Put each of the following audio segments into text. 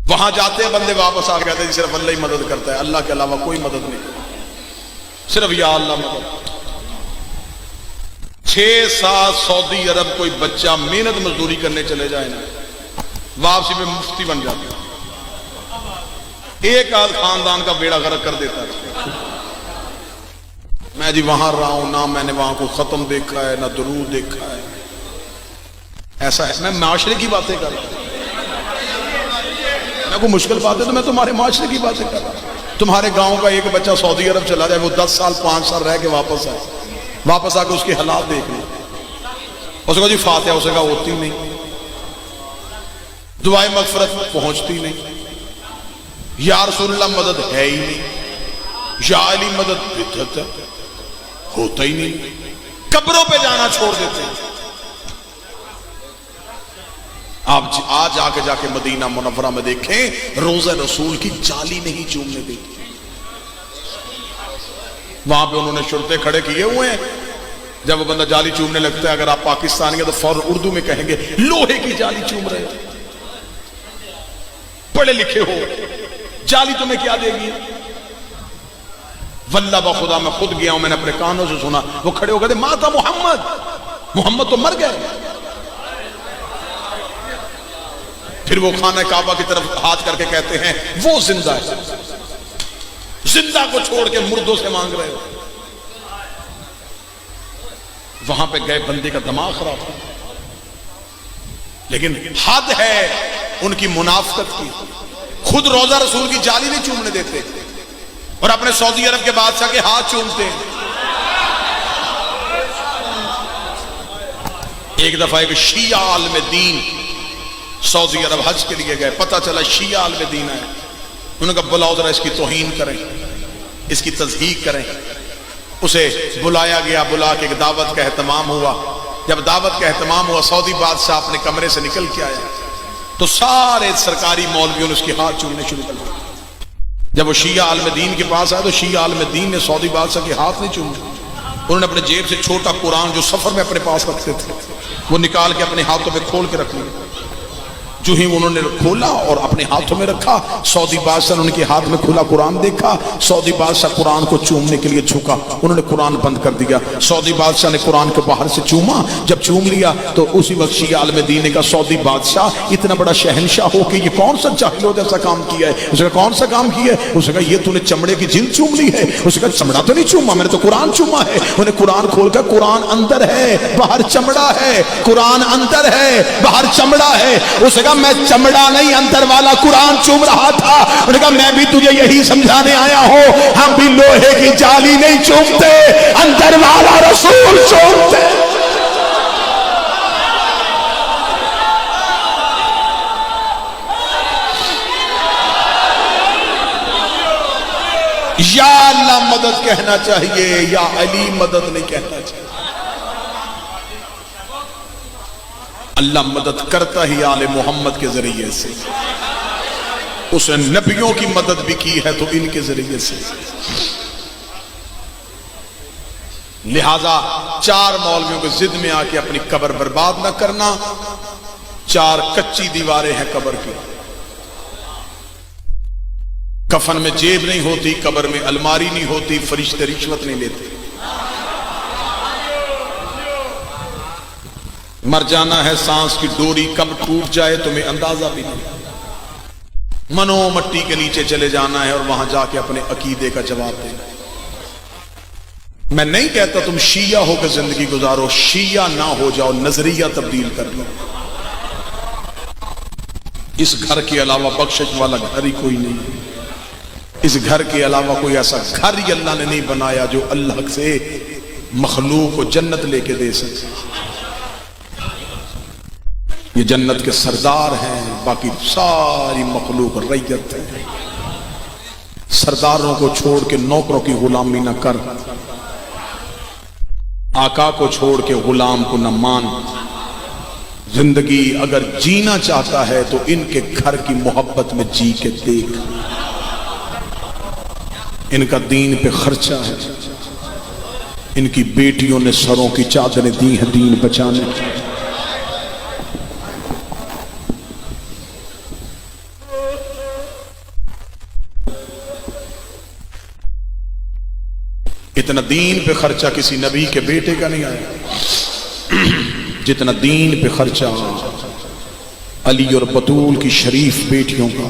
وہاں جاتے ہیں بندے واپس آ کے کہتے ہیں صرف اللہ ہی مدد کرتا ہے، اللہ کے علاوہ کوئی مدد نہیں کرتا، صرف یا اللہ مدد۔ 6 سال سعودی عرب کوئی بچہ محنت مزدوری کرنے چلے جائے نا، واپسی میں مفتی بن جاتا ہے، ایک آدھ خاندان کا بیڑا غرق کر دیتا ہے۔ میں جی وہاں رہا ہوں، نہ میں نے وہاں کو ختم دیکھا ہے نہ درود دیکھا ہے، ایسا ہے۔ میں معاشرے کی باتیں کر رہا ہوں، میں کوئی مشکل بات ہے تو میں تمہارے معاشرے کی باتیں کر رہا ہوں۔ تمہارے گاؤں کا ایک بچہ سعودی عرب چلا جائے، وہ 10 سال 5 سال رہ کے واپس آئے، واپس آ کے اس کے حالات دیکھ لیں، اس کو جی فاتحہ اسے کہا ہوتی نہیں، دعائیں مغفرت پہنچتی نہیں، یا رسول اللہ مدد ہے ہی نہیں، یا علی مدد بدعت ہے، ہوتا ہی نہیں، قبروں پہ جانا چھوڑ دیتے ہیں۔ آپ آج آ کے مدینہ منورہ میں دیکھیں، روضہ رسول کی جالی نہیں چومنے دیتی، وہاں پہ انہوں نے شرطے کھڑے کیے ہوئے ہیں، جب وہ بندہ جالی چومنے لگتا ہے، اگر آپ پاکستانی ہیں تو فوراً اردو میں کہیں گے لوہے کی جالی چوم رہے ہو، پڑھے لکھے ہو، جالی تمہیں کیا دے گی؟ واللہ بخدا میں خود گیا ہوں، میں نے اپنے کانوں سے سنا، وہ کھڑے ہو گئے تھے، ماتا محمد تو مر گئے۔ پھر وہ خانہ کعبہ کی طرف ہاتھ کر کے کہتے ہیں وہ زندہ ہے، زندہ کو چھوڑ کے مردوں سے مانگ رہے ہو۔ وہاں پہ گئے، بندے کا دماغ خراب تھا، لیکن حد ہے ان کی منافقت کی، خود روضہ رسول کی جالی نہیں چومنے دیتے اور اپنے سعودی عرب کے بادشاہ کے ہاتھ چومتے ہیں۔ ایک دفعہ ایک شیعہ عالم دین سعودی عرب حج کے لیے گئے، پتہ چلا شیعہ عالم دین ہے، انہوں نے کہا بلاؤ ذرا اس کی توہین کریں، اس کی تضحیق کریں۔ اسے بلایا گیا، بلا کے ایک دعوت کا اہتمام ہوا، جب دعوت کا اہتمام ہوا سعودی بادشاہ اپنے کمرے سے نکل کے آیا تو سارے سرکاری مولویوں نے اس کے ہاتھ چومنے شروع کر دیا۔ جب وہ شیعہ عالم دین کے پاس آیا تو شیعہ عالم دین نے سعودی بادشاہ کے ہاتھ نہیں چومے، انہوں نے اپنے جیب سے چھوٹا قرآن جو سفر میں اپنے پاس رکھتے تھے وہ نکال کے اپنے ہاتھوں پہ کھول کے رکھ لیا۔ جو ہی انہوں نے کھولا اور اپنے ہاتھوں میں رکھا، سعودی بادشاہ نے ان کے ہاتھ میں کھلا قرآن دیکھا، سعودی بادشاہ قرآن کو چومنے کے لیے جھکا، انہوں نے قرآن بند کر دیا۔ سعودی بادشاہ نے قرآن کو باہر سے چوما، جب چوم لیا تو اسی وقت شیعہ عالم دین کا سعودی بادشاہ اتنا بڑا شہنشاہ ہو کہ یہ کون سا جاہل ہو جیسا کام کیا ہے؟ اس نے کون سا کام کیا ہے؟ اس نے کہا یہ تو نے چمڑے کی جلد چوم لی ہے۔ اس نے کہا چمڑا تو نہیں چوما، میں نے تو قرآن چوما ہے۔ انہیں قرآن کھول کر قرآن اندر ہے باہر چمڑا ہے، قرآن اندر ہے باہر چمڑا ہے۔ اس نے کہا میں چمڑا نہیں اندر والا قرآن چوم رہا تھا۔ انہوں نے کہا میں بھی تجھے یہی سمجھانے آیا ہوں، ہم بھی لوہے کی جالی نہیں چومتے، اندر والا رسول چومتے۔ یا اللہ مدد کہنا چاہیے، یا علی مدد نہیں کہنا چاہیے۔ اللہ مدد کرتا ہی آل محمد کے ذریعے سے، اس نے نبیوں کی مدد بھی کی ہے تو ان کے ذریعے سے۔ لہذا 4 مولویوں کے ضد میں آ کے اپنی قبر برباد نہ کرنا۔ 4 کچی دیواریں ہیں قبر کی، کفن میں جیب نہیں ہوتی، قبر میں الماری نہیں ہوتی، فرشتے رشوت نہیں لیتے۔ مر جانا ہے، سانس کی ڈوری کب ٹوٹ جائے تمہیں اندازہ بھی نہیں، منو مٹی کے نیچے چلے جانا ہے اور وہاں جا کے اپنے عقیدے کا جواب دینا۔ میں نہیں کہتا تم شیعہ ہو کے زندگی گزارو، شیعہ نہ ہو جاؤ، نظریہ تبدیل کر لو۔ اس گھر کے علاوہ بخشش والا گھر ہی کوئی نہیں، اس گھر کے علاوہ کوئی ایسا گھر ہی اللہ نے نہیں بنایا جو اللہ سے مخلوق کو جنت لے کے دے سکے۔ یہ جنت کے سردار ہیں، باقی ساری مخلوق ریت ہے۔ سرداروں کو چھوڑ کے نوکروں کی غلامی نہ کر، آقا کو چھوڑ کے غلام کو نہ مان۔ زندگی اگر جینا چاہتا ہے تو ان کے گھر کی محبت میں جی کے دیکھ، ان کا دین پہ خرچہ ہے، ان کی بیٹیوں نے سروں کی چادریں دی ہیں دین بچانے۔ اتنا دین پہ خرچہ کسی نبی کے بیٹے کا نہیں آیا جتنا دین پہ خرچہ علی اور بطول کی شریف بیٹیوں کا۔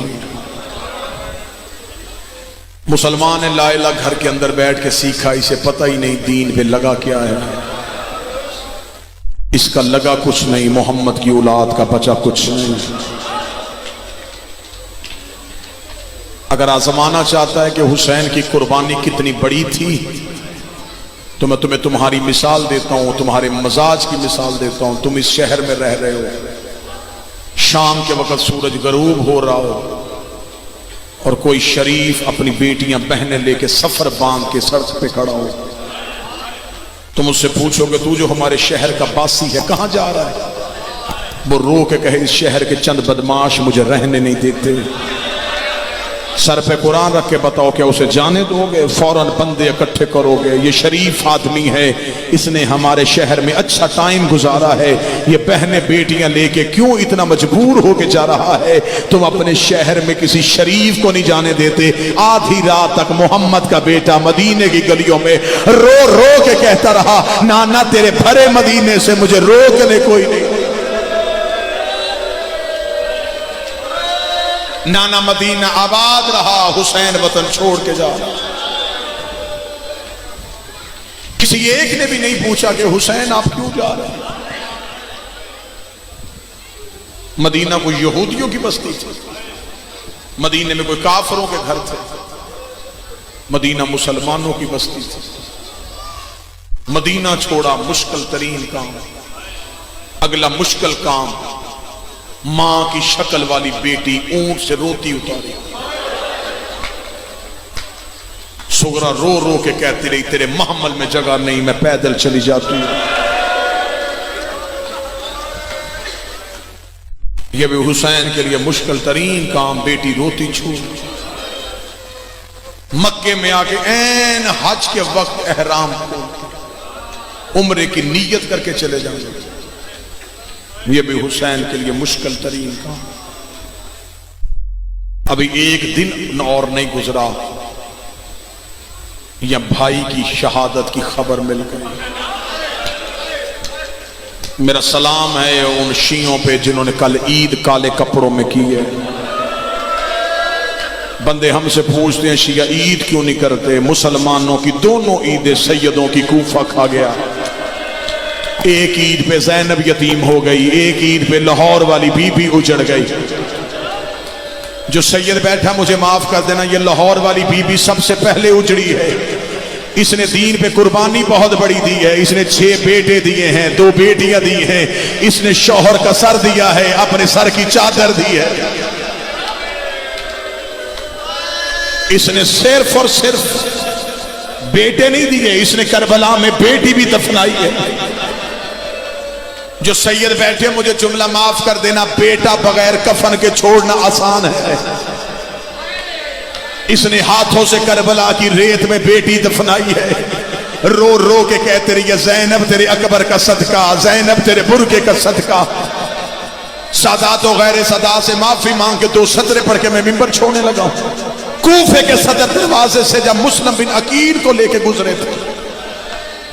مسلمان نے لا الہ گھر کے اندر بیٹھ کے سیکھا، اسے پتہ ہی نہیں دین پہ لگا کیا ہے، اس کا لگا کچھ نہیں، محمد کی اولاد کا بچا کچھ نہیں۔ اگر آزمانا چاہتا ہے کہ حسین کی قربانی کتنی بڑی تھی تو میں تمہیں تمہاری مثال دیتا ہوں، تمہارے مزاج کی مثال دیتا ہوں۔ تم اس شہر میں رہ رہے ہو، شام کے وقت سورج غروب ہو رہا ہو اور کوئی شریف اپنی بیٹیاں بہنیں لے کے سفر باندھ کے سڑک پہ کھڑا ہو، تم اس سے پوچھو کہ تو جو ہمارے شہر کا باسی ہے کہاں جا رہا ہے؟ وہ رو کے کہے اس شہر کے چند بدماش مجھے رہنے نہیں دیتے۔ سر پہ قرآن رکھ کے بتاؤ کیا اسے جانے دو گے؟ فوراً بندے اکٹھے کرو گے، یہ شریف آدمی ہے، اس نے ہمارے شہر میں اچھا ٹائم گزارا ہے، یہ بہنیں بیٹیاں لے کے کیوں اتنا مجبور ہو کے جا رہا ہے؟ تم اپنے شہر میں کسی شریف کو نہیں جانے دیتے۔ آدھی رات تک محمد کا بیٹا مدینے کی گلیوں میں رو رو کے کہتا رہا، نانا تیرے بھرے مدینے سے مجھے روکنے کوئی نہیں۔ نانا مدینہ آباد رہا، حسین وطن چھوڑ کے جا رہا۔ کسی ایک نے بھی نہیں پوچھا کہ حسین آپ کیوں جا رہے ہیں؟ مدینہ کوئی یہودیوں کی بستی تھی، مدینے میں کوئی کافروں کے گھر تھے، مدینہ مسلمانوں کی بستی تھی۔ مدینہ چھوڑا، مشکل ترین کام، اگلا مشکل کام، ماں کی شکل والی بیٹی اونٹ سے روتی اتاری، سغرا رو رو کے کہتی رہی تیرے محمل میں جگہ نہیں، میں پیدل چلی جاتی ہوں۔ یہ بھی حسین کے لیے مشکل ترین کام، بیٹی روتی چھوڑ۔ مکے میں آ کے عین حج کے وقت احرام کو عمرے کی نیت کر کے چلے جائیں گے، یہ بھی حسین کے لیے مشکل ترین کام۔ ابھی ایک دن اور نہیں گزرا یا بھائی کی شہادت کی خبر مل گئی۔ میرا سلام ہے ان شیعوں پہ جنہوں نے کل عید کالے کپڑوں میں کی ہے۔ بندے ہم سے پوچھتے ہیں شیعہ عید کیوں نہیں کرتے؟ مسلمانوں کی دونوں عیدیں سیدوں کی کوفہ کھا گیا۔ ایک عید پہ زینب یتیم ہو گئی، ایک عید پہ لاہور والی بی بی اجڑ گئی۔ جو سید بیٹھا مجھے معاف کر دینا، یہ لاہور والی بی بی سب سے پہلے اجڑی ہے۔ اس نے دین پہ قربانی بہت بڑی دی ہے، اس نے 6 بیٹے دیے ہیں، 2 بیٹیاں دی ہیں، اس نے شوہر کا سر دیا ہے، اپنے سر کی چادر دی ہے۔ اس نے صرف اور صرف بیٹے نہیں دیے، اس نے کربلا میں بیٹی بھی دفنائی ہے۔ جو سید بیٹھے مجھے جملہ معاف کر دینا، بیٹا بغیر کفن کے چھوڑنا آسان ہے۔ اس نے ہاتھوں سے کربلا کی ریت میں بیٹی دفنائی ہے، رو رو کے کہتے رہی ہے زینب تیرے اکبر کا صدقہ، زینب تیرے برکے کا صدقہ۔ سادات و غیر سادات سے معافی مانگ کے 2 سطریں پڑھ کے میں منبر چھوڑنے لگا ہوں۔ کوفے کے صدر دروازے سے جب مسلم بن عقیل کو لے کے گزرے تھے،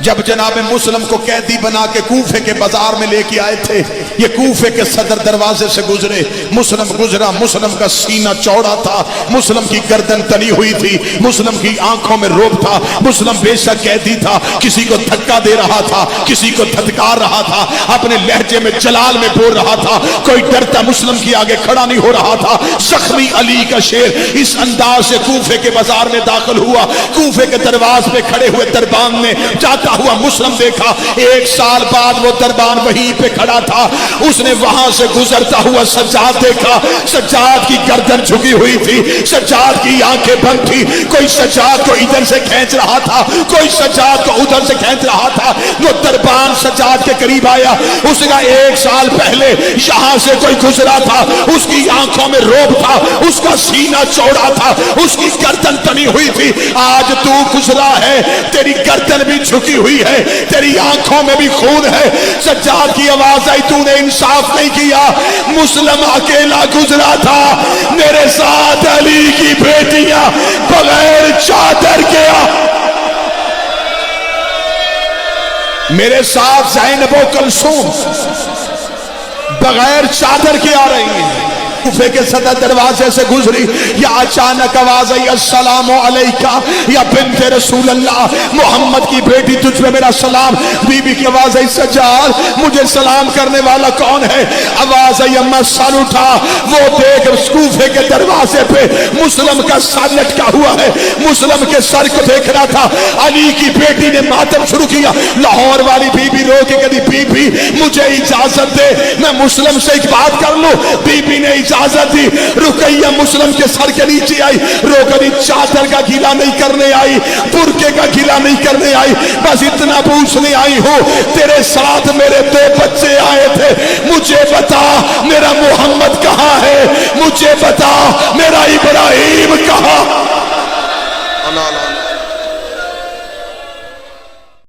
جب جناب مسلم کو قیدی بنا کے کوفے کے بازار میں لے کے آئے تھے، یہ کوفے کے صدر دروازے سے گزرے، مسلم گزرا، مسلم کا سینہ چوڑا تھا، مسلم کی گردن تنی ہوئی تھی، مسلم کی آنکھوں میں روب تھا، مسلم بے شک قیدی تھا، کسی کو دھکا دے رہا تھا، کسی کو دھتکار رہا تھا، اپنے لہجے میں جلال میں بول رہا تھا، کوئی ڈرتا مسلم کی آگے کھڑا نہیں ہو رہا تھا۔ زخمی علی کا شیر اس انداز سے کوفے کے بازار میں داخل ہوا، کوفے کے دروازے پہ کھڑے ہوئے دربان نے جاتا ہوا مسلم دیکھا۔ 1 سال بعد وہ دربان وہیں پہ کھڑا تھا، اس نے وہاں سے گزرتا ہوا سجاد دیکھا، سجاد کی گردن جھکی ہوئی تھی، سجاد کی آنکھیں بند تھی، کوئی سجاد کو ادھر سے کھینچ رہا تھا، کوئی سجاد کو ادھر سے کھینچ رہا تھا۔ وہ دربان سجاد کے قریب آیا، اس کا 1 سال پہلے یہاں سے کوئی گزرا تھا، اس کی آنکھوں میں روب تھا، اس کا سینہ چوڑا تھا، اس کی گردن تنی ہوئی تھی۔ آج تو گزرا ہے، تیری گردن بھی جھکی ہوئی ہے، تیری آنکھوں میں بھی خون ہے۔ سجاد کی آواز آئی، تو نے انصاف نہیں کیا، مسلم اکیلا گزرا تھا، میرے ساتھ علی کی بیٹیاں بغیر چادر کے میرے ساتھ زینب و کلثوم بغیر چادر کے آ رہی ہیں، کوفے کے صدر دروازے سے گزری، یا اچانک آواز آئی السلام علیکہ یا بنت رسول اللہ، محمد کی بیٹی تجھ پہ میرا سلام۔ بی بی کی آواز آئی سجاد مجھے سلام کرنے والا کون ہے؟ آواز آئی اما سر اٹھا، وہ دیکھ کوفے کے دروازے پہ مسلم کا سر لٹکا ہوا ہے، مسلم کے سر کو دیکھ رہا تھا۔ علی کی بیٹی نے ماتم شروع کیا، لاہور والی بی بی رو کے کہی بی بی مجھے اجازت دے میں مسلم سے ایک بات کر لوں۔ بی بی نے اجازت دی، رقیہ مسلم کے سر کے نیچے آئی، رو کری چادر کا گیلا نہیں کرنے آئی، برقعے کا گیلا نہیں کرنے آئی، بس اتنا پوچھنے آئی ہوں تیرے ساتھ میرے 2 بچے آئے تھے، مجھے بتا میرا محمد کہاں ہے، مجھے بتا